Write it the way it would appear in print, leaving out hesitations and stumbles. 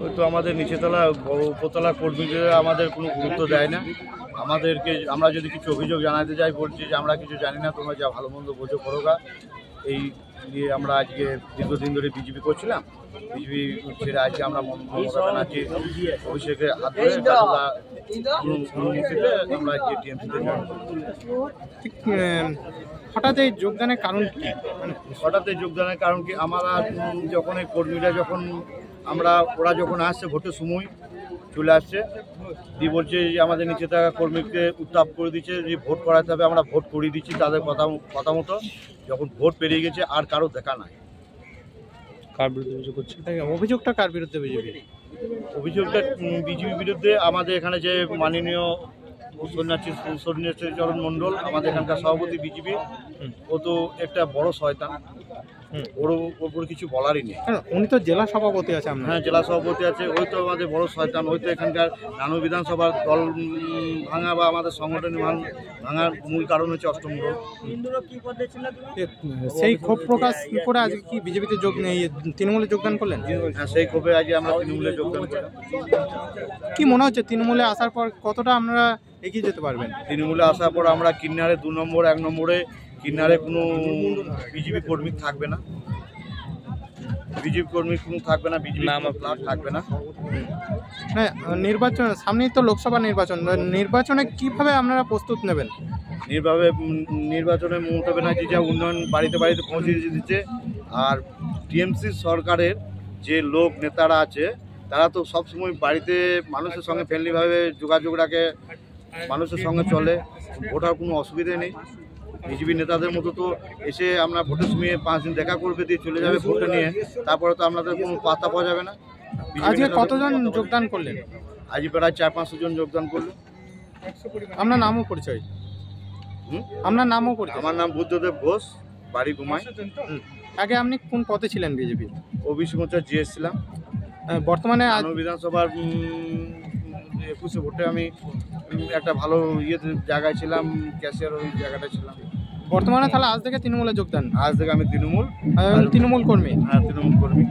ওই তো আমাদের নিচেতলা উপরতলা কর্মীরা আমাদের কোনো গুরুত্ব দেয় না। আমাদেরকে আমরা যদি কিছু অভিযোগ জানাতে যাই বলছি যে আমরা কিছু জানি না, তোমরা যা ভালো মন্দ বোঝো করোগা। এই নিয়ে আমরা আজকে দীর্ঘদিন ধরে বিজেপি করছিলাম। বিজেপি ছেড়ে আজকে আমরা মমতা ব্যানার্জি অভিষেকের হাত ধরে আমরা আজকে টিএমসিতে জয়েন ঠিক হঠাৎ এই যোগদানের কারণ কি? হঠাৎ এই যোগদানের কারণ কি, আমরা যখন এই কর্মীরা যখন ওরা যখন আসছে ভোটের সময় চলে আসছে দিয়ে বলছে যে আমাদের নিচে থাকা কর্মীকে উত্তাপ করে দিচ্ছে যে ভোট করাতে হবে, আমরা ভোট করিয়ে দিচ্ছি তাদের কথা মতো। যখন ভোট পেরিয়ে গেছে আর কারো দেখা নাই। কার বিরুদ্ধে অভিযোগ করছে? অভিযোগটা কার বিরুদ্ধে? অভিযোগটা বিজেপির বিরুদ্ধে। আমাদের এখানে যে মাননীয় সন্ন্যাসী চরণ মণ্ডল আমাদের এখানকার সভাপতি বিজেপি, ও তো একটা বড় শয়তান, ওর ওপর কিছু বলারই নেই। উনি তো জেলা সভাপতি আছে। হ্যাঁ, জেলা সভাপতি আছে, ওই তো আমাদের বড় শয়তান। ওই তো এখানকার নানু বিধানসভার দল ভাঙা বা আমাদের সংগঠন ভাঙার মূল কারণ হচ্ছে অষ্টম দল। সেই ক্ষোভ প্রকাশ করে আজকে কি বিজেপিতে তৃণমূলে যোগদান করলেন? হ্যাঁ, সেই ক্ষোভে আজকে আমরা তৃণমূলে যোগদান করলাম। কি মনে হচ্ছে তৃণমূলে আসার পর কতটা আপনারা এগিয়ে যেতে পারবেন? তৃণমূলে আসার পর আমরা কিন্নারে 2 নম্বর 1 নম্বরে কিন্নারে কোনো বিজেপি কর্মী থাকবে না, বিজেপি কর্মী কোনো থাকবে না, বিজেপি থাকবে না। হ্যাঁ, নির্বাচন সামনেই তো লোকসভা নির্বাচনে কিভাবে আপনারা প্রস্তুত নেবেন? নির্বাচনে মমতা ব্যানার্জি যা উন্নয়ন বাড়িতে বাড়িতে পৌঁছে দিচ্ছে, আর টিএমসি সরকারের যে লোক নেতারা আছে তারা তো সবসময় বাড়িতে মানুষের সঙ্গে ফ্রেন্ডলিভাবে যোগাযোগ রাখে, মানুষের সঙ্গে চলে, ভোটার কোনো অসুবিধে নেই। বিজেপি নেতাদের মতো তো এসে আমরা ভোটের সময় 5 দিন দেখা করবে দিয়ে চলে যাবে ভোটে নিয়ে, তারপরে তো আপনাদের কোনো পাত্তা পাওয়া যাবে না। আজকে কতজন যোগদান করলেন? আজ প্রায় 400-500 জন যোগদান করলো। আপনার নামও পরিচয়? আপনার নামও পরিচয়? আমার নাম বুদ্ধদেব ঘোষ, বাড়ি ঘুমাই। আগে আপনি কোন পদে ছিলেন বিজেপির? ওবিসি মোর্চার জিএস ছিলাম। বর্তমানে বিধানসভার 21 ভোটে আমি একটা ভালো জায়গায় ছিলাম, ক্যাশিয়ার ওই জায়গাটা ছিলাম। বর্তমানে তাহলে আজ থেকে তৃণমূলে যোগদান? আজ থেকে আমি তৃণমূল কর্মী। হ্যাঁ, তৃণমূল কর্মী।